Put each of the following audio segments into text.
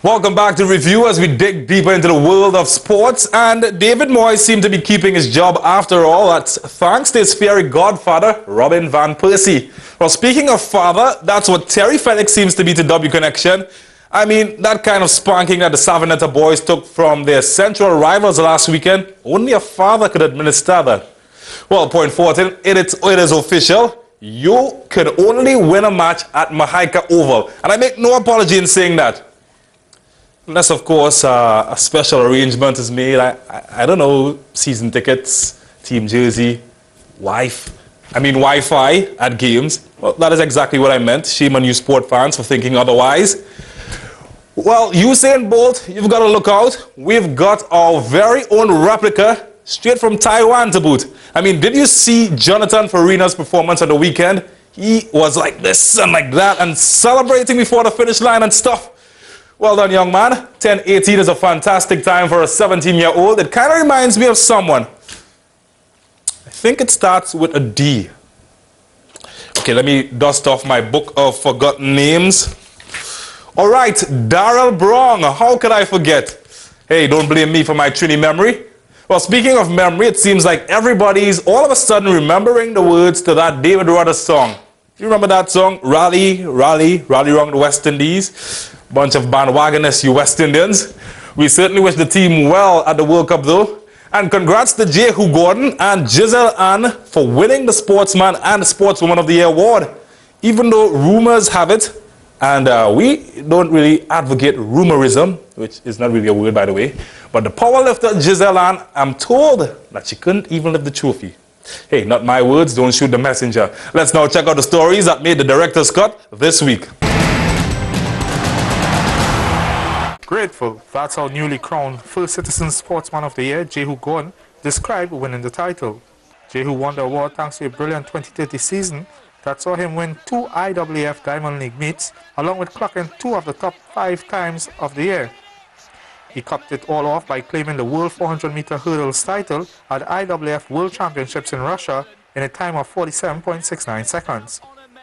Welcome back to Review as we dig deeper into the world of sports. And David Moyes seemed to be keeping his job after all. That's thanks to his fiery godfather, Robin Van Persie. Well, speaking of father, that's what Terry Fenwick seems to be to W Connection. I mean, that kind of spanking that the Savanetta boys took from their central rivals last weekend, only a father could administer that. Well, point 14, it is official. You could only win a match at Mahaika Oval. And I make no apology in saying that. Unless, of course, a special arrangement is made. I don't know, season tickets, team jersey, Wi-Fi at games. Well, that is exactly what I meant. Shame on you sport fans for thinking otherwise. Well, Usain Bolt, you've got to look out. We've got our very own replica straight from Taiwan to boot. I mean, did you see Jonathan Farina's performance on the weekend? He was like this and like that and celebrating before the finish line and stuff. Well done, young man. 10-18 is a fantastic time for a 17-year-old. It kind of reminds me of someone. I think it starts with a D. Okay, let me dust off my book of forgotten names. All right, Darrell Brong. How could I forget? Hey, don't blame me for my Trini memory. Well, speaking of memory, it seems like everybody's all of a sudden remembering the words to that David Rudder song. You remember that song? Rally, rally, rally round the West Indies. Bunch of bandwagoners, you West Indians. We certainly wish the team well at the World Cup, though. And congrats to Jehu Gordon and Giselle Ann for winning the Sportsman and Sportswoman of the Year award. Even though rumors have it, and we don't really advocate rumorism, which is not really a word, by the way, but the powerlifter Giselle Ann, I'm told that she couldn't even lift the trophy. Hey, not my words, don't shoot the messenger. Let's now check out the stories that made the director's cut this week. Grateful, that's our newly crowned First Citizen Sportsman of the Year, Jehu Gordon, described winning the title. Jehu won the award thanks to a brilliant 2030 season that saw him win 2 IAAF Diamond League meets, along with clocking 2 of the top 5 times of the year. He capped it all off by claiming the World 400-meter hurdles title at the IAAF World Championships in Russia in a time of 47.69 seconds.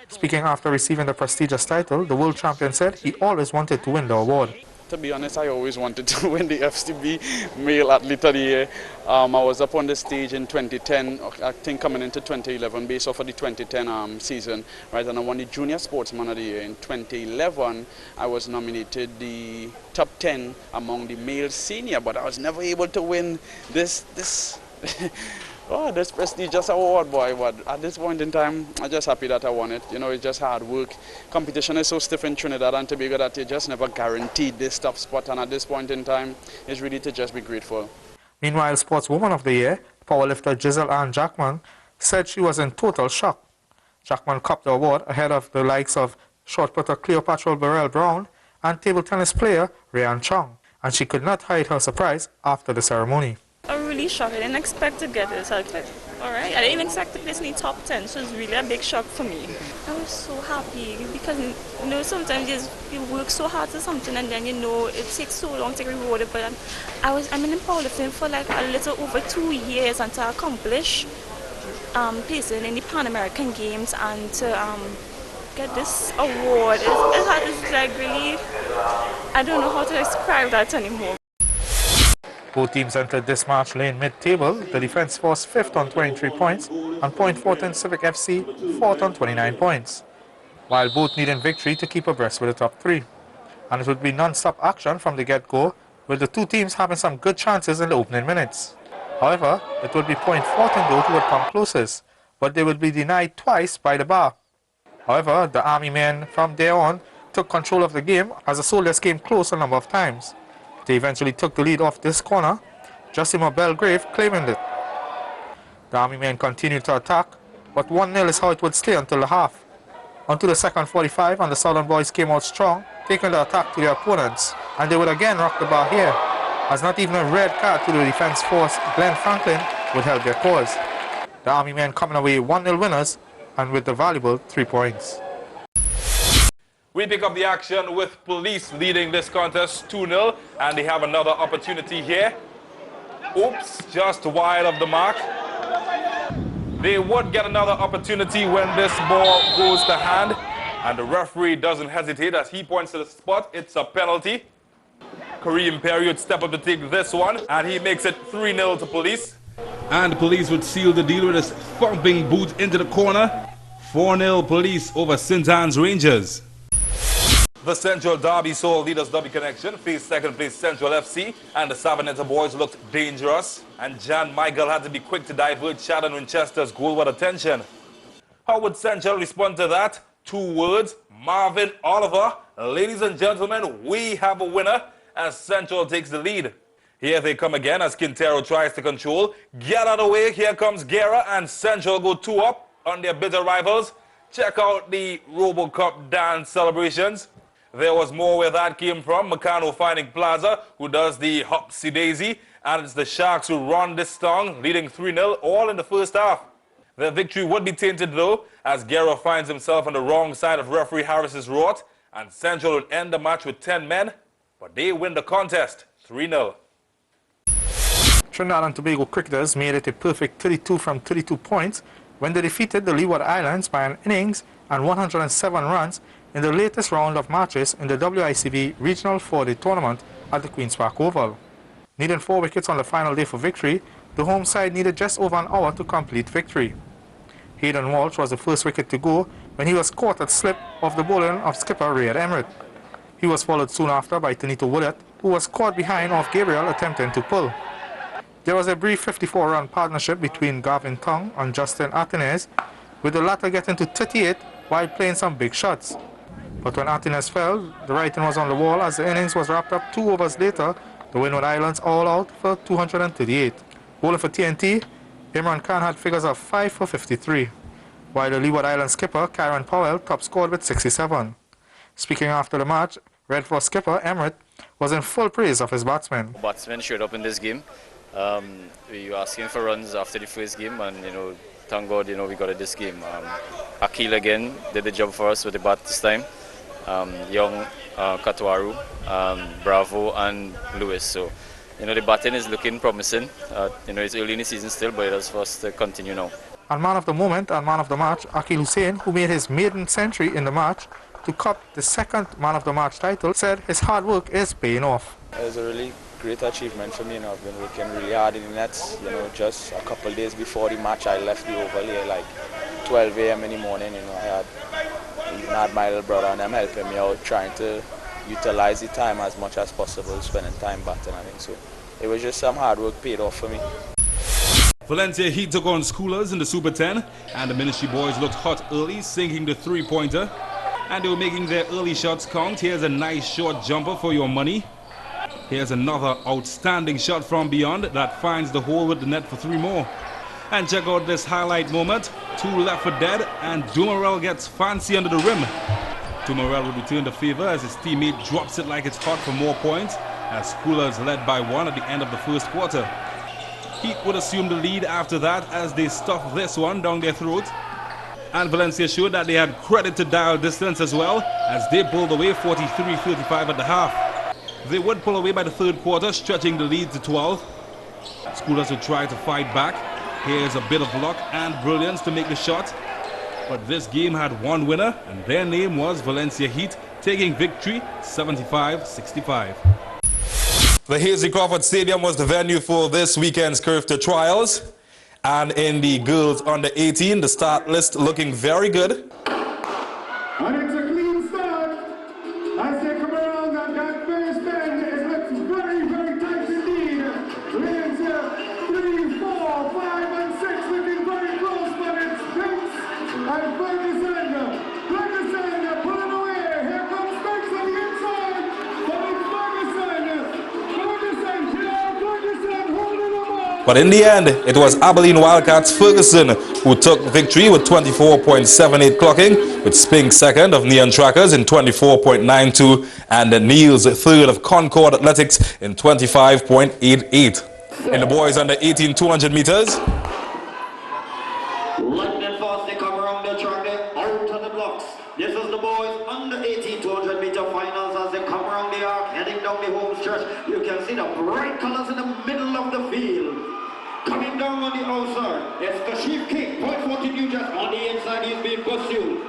Speaking after receiving the prestigious title, the world champion said he always wanted to win the award. To be honest, I always wanted to win the FCB Male Athlete of the Year. I was up on the stage in 2010, I think coming into 2011, based off of the 2010 season, right? And I won the Junior Sportsman of the Year. In 2011, I was nominated the top 10 among the male senior, but I was never able to win this prestigious award, boy. But at this point in time, I'm just happy that I won it. You know, it's just hard work. Competition is so stiff in Trinidad and Tobago that you just never guaranteed this top spot. And at this point in time, it's really to just be grateful. Meanwhile, Sportswoman of the Year, powerlifter Giselle Ann Jackman, said she was in total shock. Jackman copped the award ahead of the likes of short putter Cleopatra Burrell Brown and table tennis player Ryan Chong. And she could not hide her surprise after the ceremony. I'm really shocked. I didn't expect to get this. I was like, all right. I didn't expect to place in the top 10, so it's really a big shock for me. I was so happy because, you know, sometimes you work so hard for something and then, you know, it takes so long to get rewarded. But I'm in powerlifting for like a little over 2 years, and to accomplish placing in the Pan American Games and to get this award, it's like really, I don't know how to describe that anymore. Both teams entered this match laying mid-table. The Defence Force 5th on 23 points and Point Fortin Civic FC 4th on 29 points, while both needing victory to keep abreast with the top 3. And it would be non-stop action from the get-go, with the two teams having some good chances in the opening minutes. However, it would be Point Fortin though who would come closest, but they would be denied twice by the bar. However, the Army men from there on took control of the game as the Soldiers came close a number of times. They eventually took the lead off this corner, Jossima Belgrave claiming it. The Army men continued to attack, but 1-0 is how it would stay until the half. Until the second 45, and the Southern boys came out strong, taking the attack to their opponents, and they would again rock the bar here, as not even a red card to the Defence Force Glenn Franklin would help their cause. The Army men coming away 1-0 winners, and with the valuable 3 points. We pick up the action with Police leading this contest 2-0, and they have another opportunity here. Oops, just wide of the mark. They would get another opportunity when this ball goes to hand, and the referee doesn't hesitate as he points to the spot. It's a penalty. Kareem Perry would step up to take this one, and he makes it 3-0 to Police. And Police would seal the deal with a thumping boot into the corner. 4-0 Police over St. Anne's Rangers. The Central Derby Soul Leaders Derby Connection faced second place Central FC, and the Savannah boys looked dangerous, and Jan Michael had to be quick to divert Shadon Winchester's goal with attention. How would Central respond to that? 2 words: Marvin Oliver. Ladies and gentlemen, we have a winner as Central takes the lead. Here they come again as Quintero tries to control. Get out of the way, here comes Guerra, and Central go 2 up on their bitter rivals. Check out the RoboCup dance celebrations. There was more where that came from. Meccano finding Plaza, who does the Hopsy Daisy, and it's the Sharks who run this song, leading 3-0, all in the first half. Their victory would be tainted though, as Guerra finds himself on the wrong side of referee Harris's wrath, and Central would end the match with 10 men, but they win the contest, 3-0. Trinidad and Tobago cricketers made it a perfect 32 from 32 points when they defeated the Leeward Islands by an innings and 107 runs in the latest round of matches in the WICB Regional 4-Day Tournament at the Queen's Park Oval. Needing 4 wickets on the final day for victory, the home side needed just over an hour to complete victory. Hayden Walsh was the first wicket to go when he was caught at slip of the bowling of skipper Rayad Emmerich. He was followed soon after by Tanito Woodett, who was caught behind off Gabriel attempting to pull. There was a brief 54-run partnership between Gavin Tong and Justin Artinez, with the latter getting to 38 while playing some big shots. But when Artinez fell, the writing was on the wall as the innings was wrapped up 2 overs later, the Windward Islands all out for 238. Bowling for TNT, Imran Khan had figures of 5 for 53, while the Leeward Islands skipper Karen Powell top scored with 67. Speaking after the match, Red Force skipper Emmerich was in full praise of his batsmen. Batsmen showed up in this game. We were asking for runs after the first game, and thank God we got it this game. Akil again did the job for us with the bat this time. Young, Katwaru, Bravo and Lewis. So the batting is looking promising. It's early in the season still, but it is for us to continue now. And man of the moment and man of the match, Akil Hussain, who made his maiden century in the match to cup the second man of the match title, said his hard work is paying off. It was a really great achievement for me. I've been working really hard in the nets. Just a couple of days before the match, I left the oval here like 12 a.m. in the morning. I had my little brother and them helping me out, trying to utilize the time as much as possible, spending time batting. I think so. It was just some hard work paid off for me. Valencia Heat took on Schoolers in the Super 10, and the Ministry boys looked hot early, sinking the 3-pointer. And they were making their early shots count. Here's a nice short jumper for your money. Here's another outstanding shot from beyond that finds the hole with the net for 3 more. And check out this highlight moment. 2 left for dead, and Dumarel gets fancy under the rim. Dumarel will return the favor as his teammate drops it like it's hot for more points, as Schoolers led by 1 at the end of the first quarter. Heat would assume the lead after that as they stuffed this one down their throat. And Valencia showed that they had credit to dial distance as well, as they pulled away 43-35 at the half. They would pull away by the third quarter, stretching the lead to 12. Schoolers would try to fight back. Here's a bit of luck and brilliance to make the shot. But this game had one winner, and their name was Valencia Heat, taking victory 75-65. The Hazy Crawford Stadium was the venue for this weekend's Curfew Trials. And in the girls under 18, the start list looking very good. And it's a clean start as they come around, and that first bend is looks very, very tight indeed. Lanes 3, 4, 5 and 6 looking very close, but it's Spinks and Ferguson pulling away. Here comes Spinks on the inside, but it's Ferguson holding them off. But in the end, it was Abilene Wildcats Ferguson who took victory with 24.78 clocking, with Spink second of Neon Trackers in 24.92 and Niels third of Concord Athletics in 25.88. In the boys under 18 200 meters, Lightning fast, they come around the track, they're out of the blocks. This is the boys under 18 200 meter finals as they come around the arc, heading down the home stretch. You can see the bright colors in the middle of the field. Coming down on the outside, it's the Chief King, point 40 New Jersey. On the inside, he's being pursued.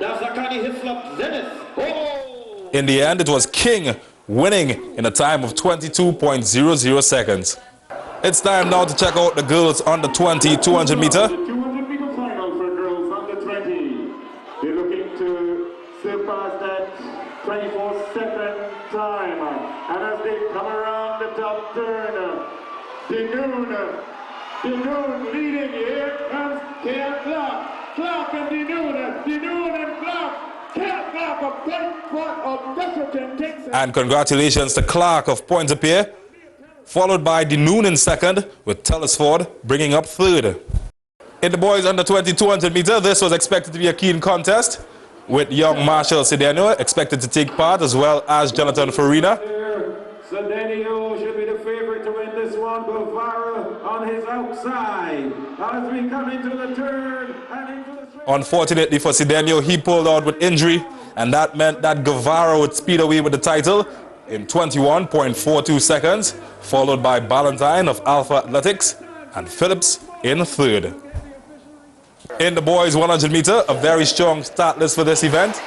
That's Akani Hislop Zenith. Oh! in the end, it was King winning in a time of 22.00 seconds. It's time now to check out the girls under 20 200 meter. The 200 meter final for girls under 20. They're looking to surpass that 24-second time. And as they come around the top turn, Dinoon leading. Here comes Kale Clark. Clark and Dinoon and Clark. Kale Clark, a bright spot of Western takes. And congratulations to Clark of Pointe-a-Pierre, followed by Dinoon in second, with Telesford bringing up third. In the boys under 20 200 meter, this was expected to be a keen contest, with young Marshall Cedeno expected to take part, as well as Jonathan Farina. Cedeno should be the favorite to win this one. Guevara on his outside as we come into the turn and into the straight. Unfortunately for Cedeno, he pulled out with injury, and that meant that Guevara would speed away with the title in 21.42 seconds, followed by Ballantyne of Alpha Athletics and Phillips in third. In the boys 100 meter, a very strong start list for this event.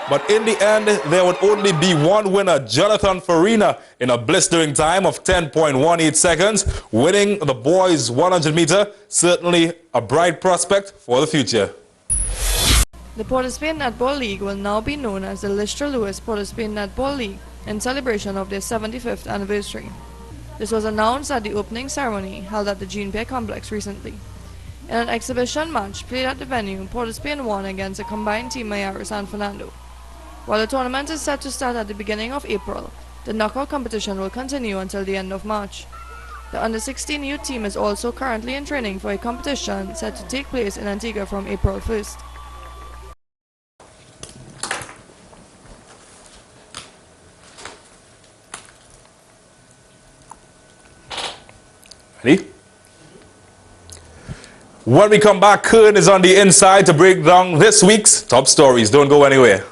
But in the end, there would only be one winner, Jonathan Farina, in a blistering time of 10.18 seconds, winning the boys 100 meter, certainly a bright prospect for the future. The Port of Spain Netball League will now be known as the Lister Lewis Port of Spain Netball League in celebration of their 75th anniversary. This was announced at the opening ceremony held at the Jean Pierre Complex recently. In an exhibition match played at the venue, Port of Spain won against a combined team Mayaro San Fernando. While the tournament is set to start at the beginning of April, the knockout competition will continue until the end of March. The under-16 youth team is also currently in training for a competition set to take place in Antigua from April 1st. Ready? When we come back, Kern is on the inside to break down this week's top stories. Don't go anywhere.